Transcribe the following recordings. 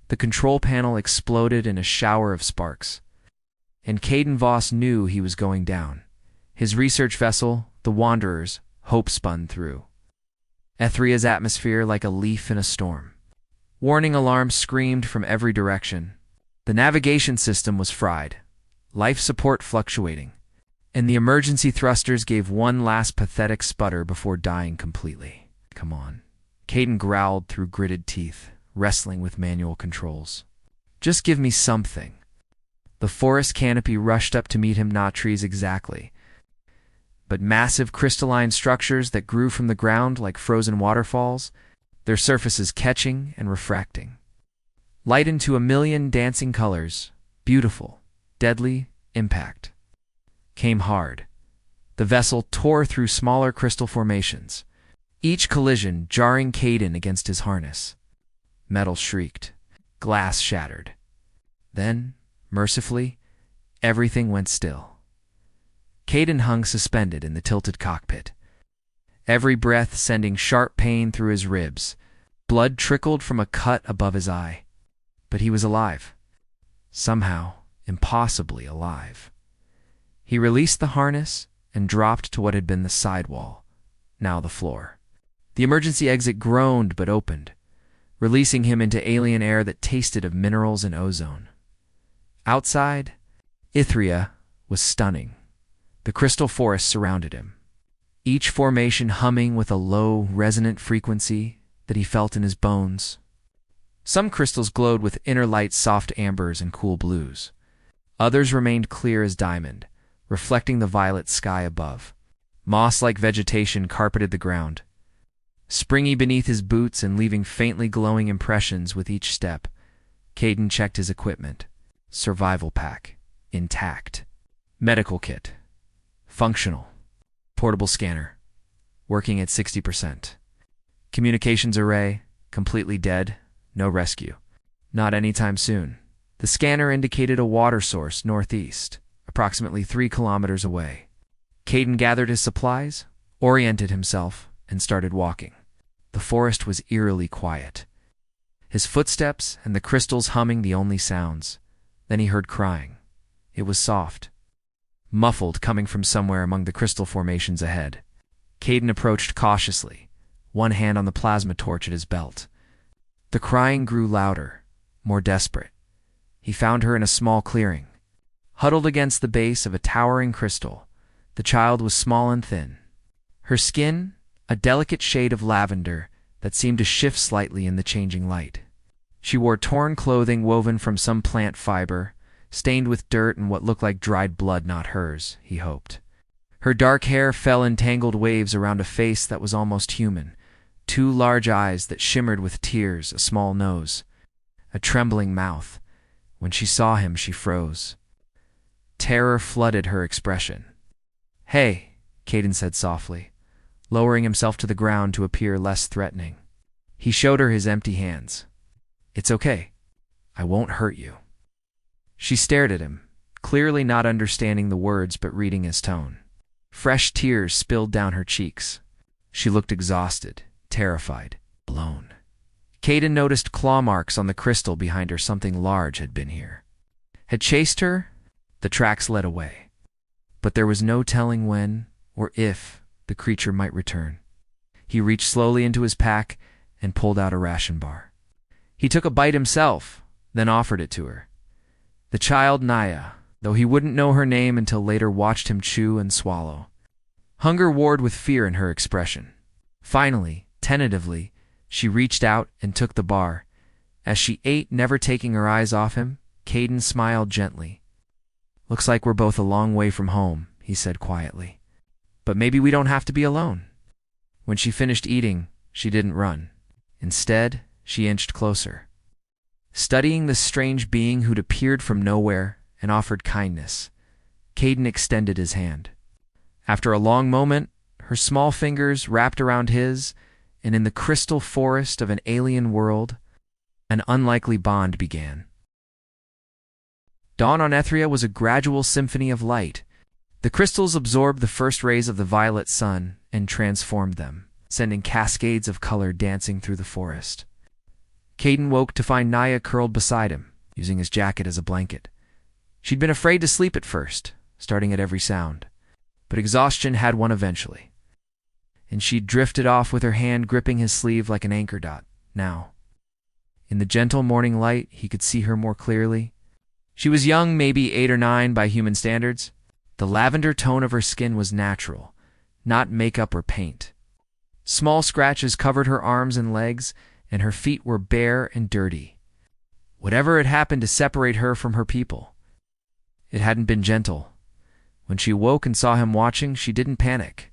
The control panel exploded in a shower of sparks, and Caden Voss knew he was going down. His research vessel, the Wanderers, hope spun through Ethria's atmosphere like a leaf in a storm. Warning alarms screamed from every direction. The navigation system was fried, life support fluctuating, and the emergency thrusters gave one last pathetic sputter before dying completely. Come on. Caden growled through gritted teeth, wrestling with manual controls. Just give me something. The forest canopy rushed up to meet him, not trees exactly, but massive crystalline structures that grew from the ground like frozen waterfalls, their surfaces catching and refracting. Light into a million dancing colors, beautiful, deadly, impact. Came hard. The vessel tore through smaller crystal formations, each collision jarring Caden against his harness. Metal shrieked, glass shattered. Then, mercifully, everything went still. Caden hung suspended in the tilted cockpit, every breath sending sharp pain through his ribs. Blood trickled from a cut above his eye. But he was alive. Somehow, impossibly alive. He released the harness and dropped to what had been the sidewall, now the floor. The emergency exit groaned but opened, releasing him into alien air that tasted of minerals and ozone. Outside, Ithria was stunning. The crystal forest surrounded him, each formation humming with a low, resonant frequency that he felt in his bones. Some crystals glowed with inner light, soft ambers and cool blues. Others remained clear as diamond, reflecting the violet sky above. Moss-like vegetation carpeted the ground, springy beneath his boots and leaving faintly glowing impressions with each step. Caden checked his equipment. Survival pack, intact. Medical kit, functional. Portable scanner, working at 60%. Communications array, completely dead, no rescue. Not anytime soon. The scanner indicated a water source northeast, approximately 3 kilometers away. Caden gathered his supplies, oriented himself, and started walking. The forest was eerily quiet, his footsteps and the crystals humming the only sounds. Then he heard crying. It was soft, muffled, coming from somewhere among the crystal formations ahead. Caden approached cautiously, one hand on the plasma torch at his belt. The crying grew louder, more desperate. He found her in a small clearing, huddled against the base of a towering crystal. The child was small and thin. Her skin, a delicate shade of lavender that seemed to shift slightly in the changing light. She wore torn clothing woven from some plant fiber, stained with dirt and what looked like dried blood, not hers, he hoped. Her dark hair fell in tangled waves around a face that was almost human, 2 large eyes that shimmered with tears, a small nose, a trembling mouth. When she saw him, she froze. Terror flooded her expression. "Hey," Caden said softly, lowering himself to the ground to appear less threatening. He showed her his empty hands. "It's okay. I won't hurt you." She stared at him, clearly not understanding the words but reading his tone. Fresh tears spilled down her cheeks. She looked exhausted, terrified, alone. Caden noticed claw marks on the crystal behind her. Something large had been here. Had chased her? The tracks led away. But there was no telling when or if the creature might return. He reached slowly into his pack and pulled out a ration bar. He took a bite himself, then offered it to her. The child Naya, though he wouldn't know her name until later, watched him chew and swallow. Hunger warred with fear in her expression. Finally, tentatively, she reached out and took the bar. As she ate, never taking her eyes off him, Caden smiled gently. "Looks like we're both a long way from home," he said quietly. "But maybe we don't have to be alone." When she finished eating, she didn't run. Instead, she inched closer, studying the strange being who'd appeared from nowhere and offered kindness. Caden extended his hand. After a long moment, her small fingers wrapped around his, and in the crystal forest of an alien world, an unlikely bond began. Dawn on Ethria was a gradual symphony of light. The crystals absorbed the first rays of the violet sun and transformed them, sending cascades of color dancing through the forest. Caden woke to find Naya curled beside him, using his jacket as a blanket. She'd been afraid to sleep at first, starting at every sound, but exhaustion had won eventually, and she drifted off with her hand gripping his sleeve like an anchor dot. Now, in the gentle morning light, he could see her more clearly. She was young, maybe 8 or 9 by human standards. The lavender tone of her skin was natural, not makeup or paint. Small scratches covered her arms and legs, and her feet were bare and dirty. Whatever had happened to separate her from her people, it hadn't been gentle. When she woke and saw him watching, she didn't panic.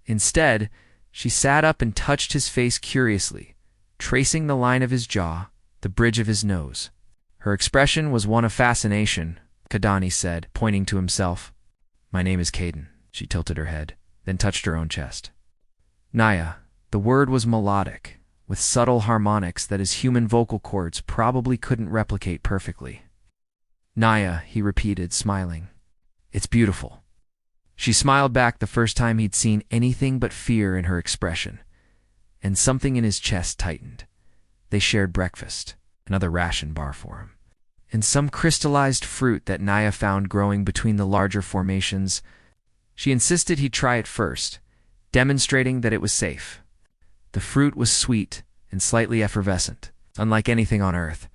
Instead, she sat up and touched his face curiously, tracing the line of his jaw, the bridge of his nose. Her expression was one of fascination, Kadani said, pointing to himself. "My name is Caden." She tilted her head, then touched her own chest. Naya. The word was melodic, with subtle harmonics that his human vocal cords probably couldn't replicate perfectly. "Naya," he repeated, smiling. "It's beautiful." She smiled back the first time he'd seen anything but fear in her expression, and something in his chest tightened. They shared breakfast, another ration bar for him, and some crystallized fruit that Naya found growing between the larger formations. She insisted he try it first, demonstrating that it was safe. The fruit was sweet and slightly effervescent, unlike anything on Earth.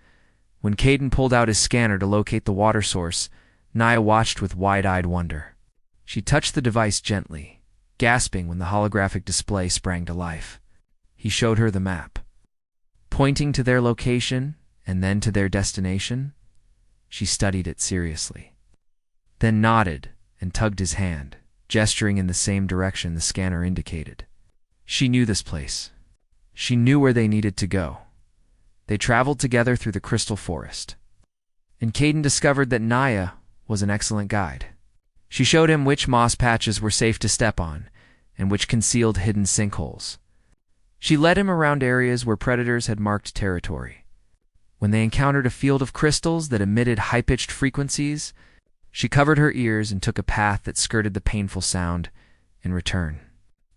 When Caden pulled out his scanner to locate the water source, Naya watched with wide-eyed wonder. She touched the device gently, gasping when the holographic display sprang to life. He showed her the map. Pointing to their location and then to their destination, she studied it seriously, then nodded and tugged his hand, gesturing in the same direction the scanner indicated. She knew this place. She knew where they needed to go. They traveled together through the crystal forest, and Caden discovered that Naya was an excellent guide. She showed him which moss patches were safe to step on and which concealed hidden sinkholes. She led him around areas where predators had marked territory. When they encountered a field of crystals that emitted high-pitched frequencies, she covered her ears and took a path that skirted the painful sound in return.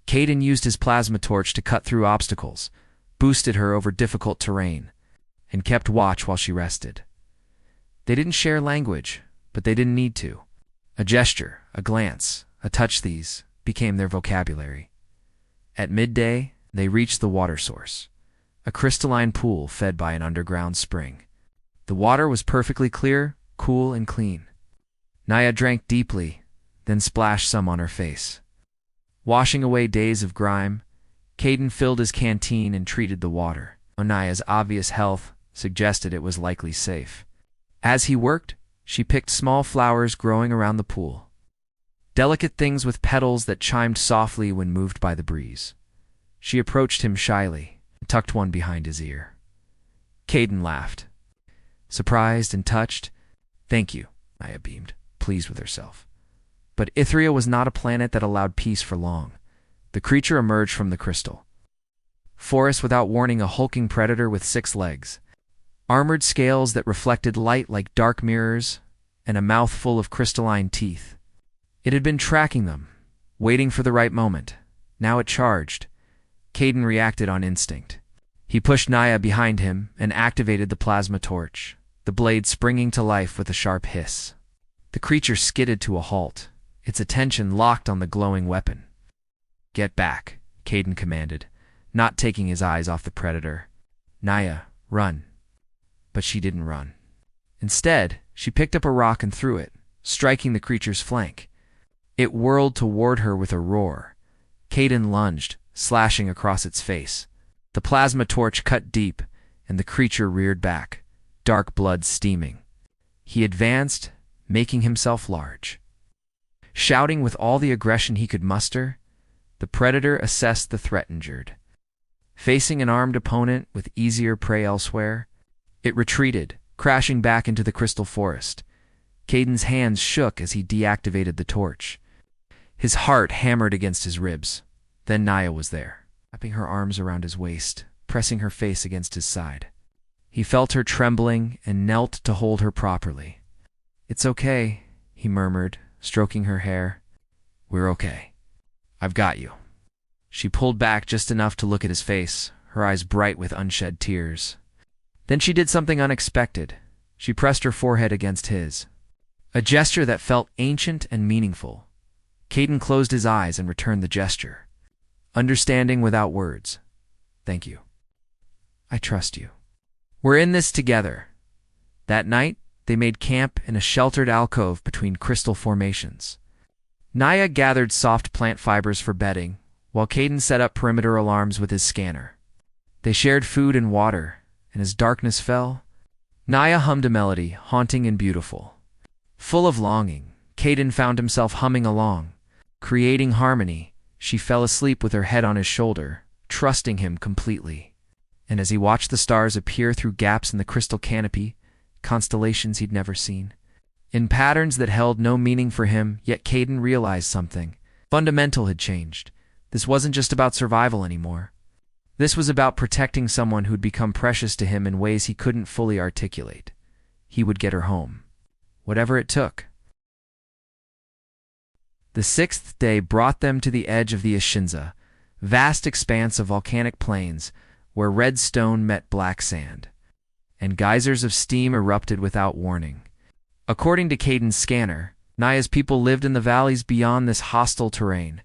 Caden used his plasma torch to cut through obstacles, boosted her over difficult terrain, and kept watch while she rested. They didn't share language, but they didn't need to. A gesture, a glance, a touch, these became their vocabulary. At midday, they reached the water source, a crystalline pool fed by an underground spring. The water was perfectly clear, cool, and clean. Naya drank deeply, then splashed some on her face. Washing away days of grime, Caden filled his canteen and treated the water. Naya's obvious health suggested it was likely safe. As he worked, she picked small flowers growing around the pool, delicate things with petals that chimed softly when moved by the breeze. She approached him shyly and tucked one behind his ear. Caden laughed. Surprised and touched. "Thank you," Naya beamed, pleased with herself. But Ithria was not a planet that allowed peace for long. The creature emerged from the crystal. Forest without warning, a hulking predator with 6 legs, armored scales that reflected light like dark mirrors, and a mouth full of crystalline teeth. It had been tracking them, waiting for the right moment. Now it charged. Caden reacted on instinct. He pushed Naya behind him and activated the plasma torch, the blade springing to life with a sharp hiss. The creature skidded to a halt, its attention locked on the glowing weapon. "Get back," Caden commanded, not taking his eyes off the predator. "Naya, run." But she didn't run. Instead, she picked up a rock and threw it, striking the creature's flank. It whirled toward her with a roar. Caden lunged, slashing across its face. The plasma torch cut deep, and the creature reared back, dark blood steaming. He advanced, making himself large. Shouting with all the aggression he could muster, the predator assessed the threat injured. Facing an armed opponent with easier prey elsewhere, it retreated, crashing back into the crystal forest. Caden's hands shook as he deactivated the torch. His heart hammered against his ribs. Then Naya was there, wrapping her arms around his waist, pressing her face against his side. He felt her trembling and knelt to hold her properly. "It's okay," he murmured, stroking her hair. "We're okay. I've got you." She pulled back just enough to look at his face, her eyes bright with unshed tears. Then she did something unexpected. She pressed her forehead against his. A gesture that felt ancient and meaningful. Caden closed his eyes and returned the gesture, understanding without words. Thank you. I trust you. We're in this together. That night, they made camp in a sheltered alcove between crystal formations. Naya gathered soft plant fibers for bedding, while Caden set up perimeter alarms with his scanner. They shared food and water, and as darkness fell, Naya hummed a melody, haunting and beautiful. Full of longing, Caden found himself humming along. Creating harmony, she fell asleep with her head on his shoulder, trusting him completely. And as he watched the stars appear through gaps in the crystal canopy, constellations he'd never seen, in patterns that held no meaning for him, yet Caden realized something fundamental had changed. This wasn't just about survival anymore. This was about protecting someone who'd become precious to him in ways he couldn't fully articulate. He would get her home, whatever it took. The sixth day brought them to the edge of the Ishinza, vast expanse of volcanic plains where red stone met black sand, and geysers of steam erupted without warning. According to Caden's scanner, Naya's people lived in the valleys beyond this hostile terrain.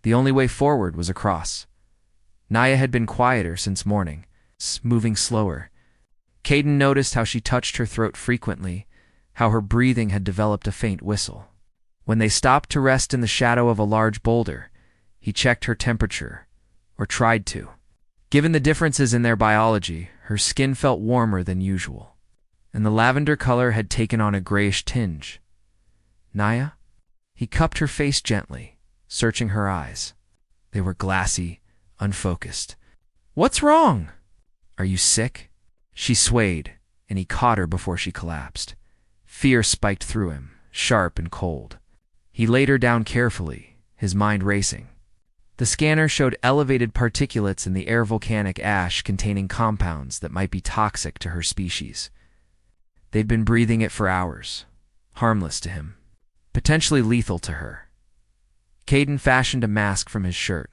The only way forward was across. Naya had been quieter since morning, moving slower. Caden noticed how she touched her throat frequently, how her breathing had developed a faint whistle. When they stopped to rest in the shadow of a large boulder, he checked her temperature, or tried to. Given the differences in their biology, her skin felt warmer than usual, and the lavender color had taken on a grayish tinge. Naya? He cupped her face gently, searching her eyes. They were glassy, unfocused. What's wrong? Are you sick? She swayed, and he caught her before she collapsed. Fear spiked through him, sharp and cold. He laid her down carefully, his mind racing. The scanner showed elevated particulates in the air, volcanic ash containing compounds that might be toxic to her species. They'd been breathing it for hours, harmless to him, potentially lethal to her. Caden fashioned a mask from his shirt,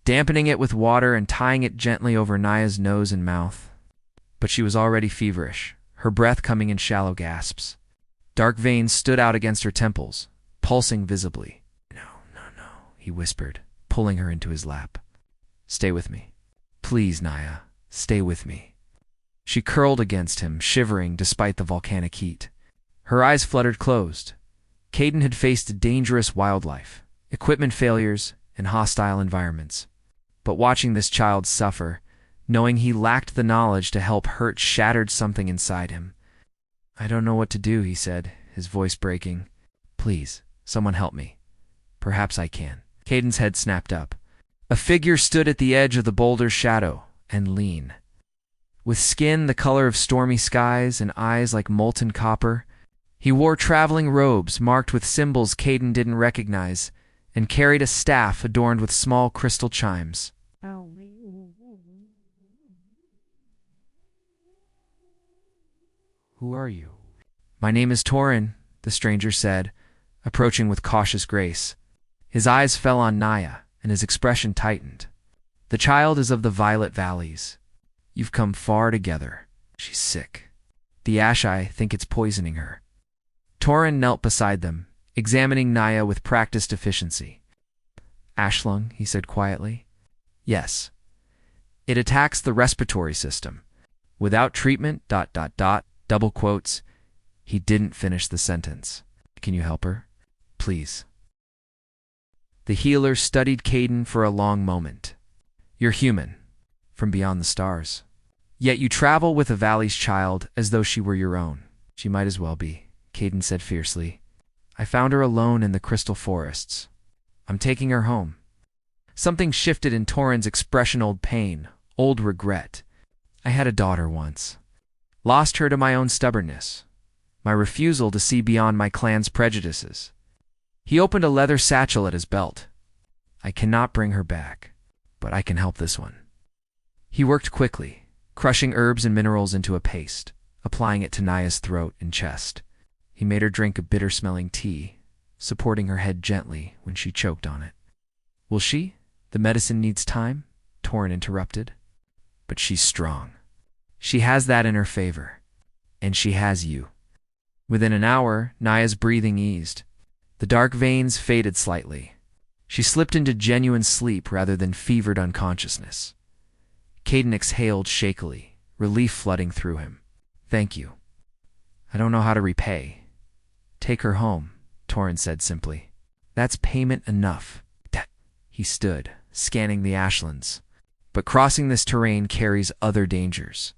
dampening it with water and tying it gently over Naya's nose and mouth. But she was already feverish, her breath coming in shallow gasps. Dark veins stood out against her temples, pulsing visibly. No, he whispered, pulling her into his lap. Stay with me. Please, Naya, stay with me. She curled against him, shivering despite the volcanic heat. Her eyes fluttered closed. Caden had faced dangerous wildlife, equipment failures, and hostile environments. But watching this child suffer, knowing he lacked the knowledge to help hurt, shattered something inside him. I don't know what to do, he said, his voice breaking. Please, someone help me. Perhaps I can. Caden's head snapped up. A figure stood at the edge of the boulder's shadow, and lean. With skin the color of stormy skies and eyes like molten copper, he wore traveling robes marked with symbols Caden didn't recognize, and carried a staff adorned with small crystal chimes. Who are you? My name is Torin, the stranger said, approaching with cautious grace. His eyes fell on Naya, and his expression tightened. The child is of the Violet Valleys. You've come far together. She's sick. The Ashai think it's poisoning her. Torin knelt beside them, examining Naya with practiced efficiency. Ashlung, he said quietly. Yes. It attacks the respiratory system. Without treatment, ... double quotes. He didn't finish the sentence. Can you help her? Please. The healer studied Caden for a long moment. You're human, from beyond the stars. Yet you travel with a valley's child as though she were your own. She might as well be, Caden said fiercely. I found her alone in the crystal forests. I'm taking her home. Something shifted in Torin's expression, old pain, old regret. I had a daughter once. Lost her to my own stubbornness, my refusal to see beyond my clan's prejudices. He opened a leather satchel at his belt. I cannot bring her back, but I can help this one. He worked quickly, crushing herbs and minerals into a paste, applying it to Naya's throat and chest. He made her drink a bitter-smelling tea, supporting her head gently when she choked on it. Will she? The medicine needs time, Torin interrupted. But she's strong. She has that in her favor. And she has you. Within an hour, Naya's breathing eased. The dark veins faded slightly. She slipped into genuine sleep rather than fevered unconsciousness. Caden exhaled shakily, relief flooding through him. Thank you. I don't know how to repay. Take her home, Torrin said simply. That's payment enough. He stood, scanning the ashlands. But crossing this terrain carries other dangers.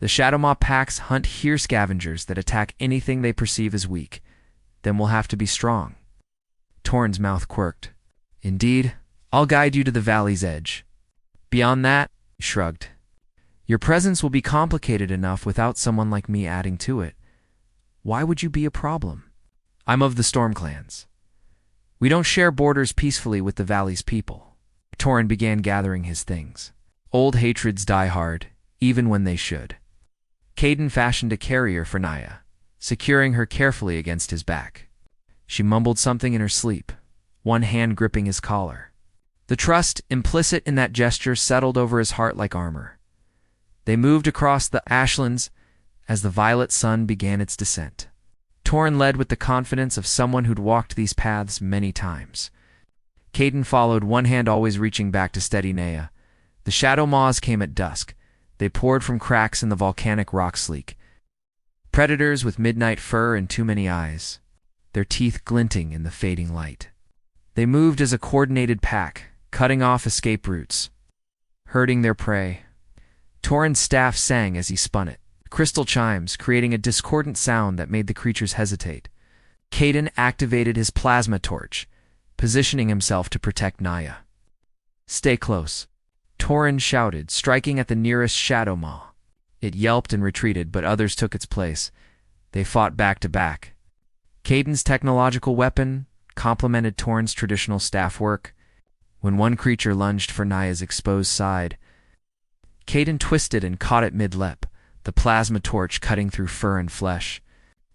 The Shadowmaw packs hunt here scavengers that attack anything they perceive as weak. Then we'll have to be strong. Torrin's mouth quirked. Indeed, I'll guide you to the valley's edge. Beyond that, he shrugged. Your presence will be complicated enough without someone like me adding to it. Why would you be a problem? I'm of the Storm Clans. We don't share borders peacefully with the valley's people. Torrin began gathering his things. Old hatreds die hard, even when they should. Caden fashioned a carrier for Naya, securing her carefully against his back. She mumbled something in her sleep, one hand gripping his collar. The trust implicit in that gesture settled over his heart like armor. They moved across the ashlands as the violet sun began its descent. Torrin led with the confidence of someone who'd walked these paths many times. Caden followed, one hand always reaching back to steady Naya. The shadow maws came at dusk. They poured from cracks in the volcanic rock sleek. Predators with midnight fur and too many eyes, their teeth glinting in the fading light. They moved as a coordinated pack, cutting off escape routes, herding their prey. Torrin's staff sang as he spun it, crystal chimes creating a discordant sound that made the creatures hesitate. Caden activated his plasma torch, positioning himself to protect Naya. Stay close, Torrin shouted, striking at the nearest shadow maw. It yelped and retreated, but others took its place. They fought back to back. Caden's technological weapon complemented Torrin's traditional staff work. When one creature lunged for Naya's exposed side, Caden twisted and caught it mid-lep, the plasma torch cutting through fur and flesh.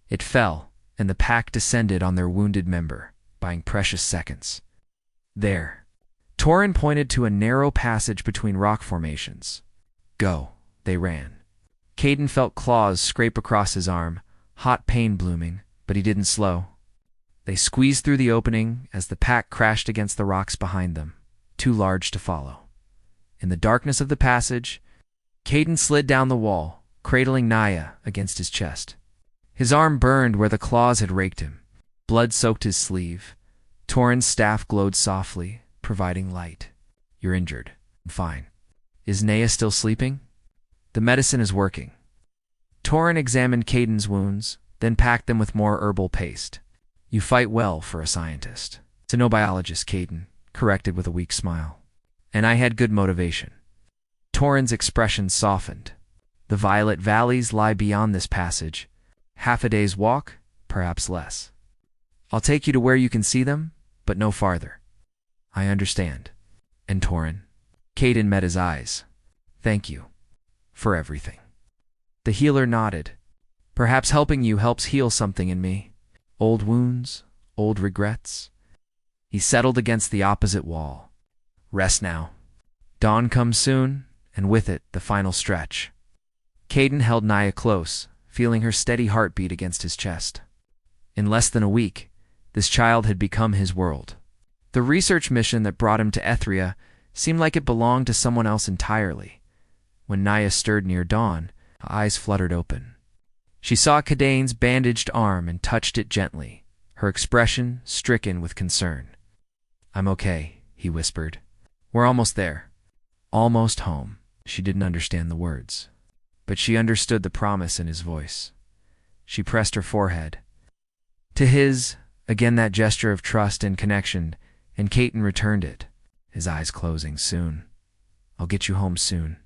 It fell, and the pack descended on their wounded member, buying precious seconds. There. Torrin pointed to a narrow passage between rock formations. Go. They ran. Caden felt claws scrape across his arm, hot pain blooming, but he didn't slow. They squeezed through the opening as the pack crashed against the rocks behind them, too large to follow. In the darkness of the passage, Caden slid down the wall, cradling Naya against his chest. His arm burned where the claws had raked him. Blood soaked his sleeve. Torrin's staff glowed softly, providing light. You're injured. Fine. Is Naya still sleeping? The medicine is working. Torrin examined Caden's wounds, then packed them with more herbal paste. You fight well for a scientist. It's a no biologist, Caden corrected with a weak smile. And I had good motivation. Torrin's expression softened. The violet valleys lie beyond this passage. Half a day's walk, perhaps less. I'll take you to where you can see them, but no farther. I understand. And Torrin? Caden met his eyes. Thank you. For everything. The healer nodded. Perhaps helping you helps heal something in me. Old wounds, old regrets. He settled against the opposite wall. Rest now. Dawn comes soon, and with it, the final stretch. Caden held Naya close, feeling her steady heartbeat against his chest. In less than a week, this child had become his world. The research mission that brought him to Ethria seemed like it belonged to someone else entirely. When Naya stirred near dawn, her eyes fluttered open. She saw Cadane's bandaged arm and touched it gently, her expression stricken with concern. I'm okay, he whispered. We're almost there. Almost home. She didn't understand the words, but she understood the promise in his voice. She pressed her forehead to his, again that gesture of trust and connection, and Caden returned it, his eyes closing. Soon. I'll get you home soon.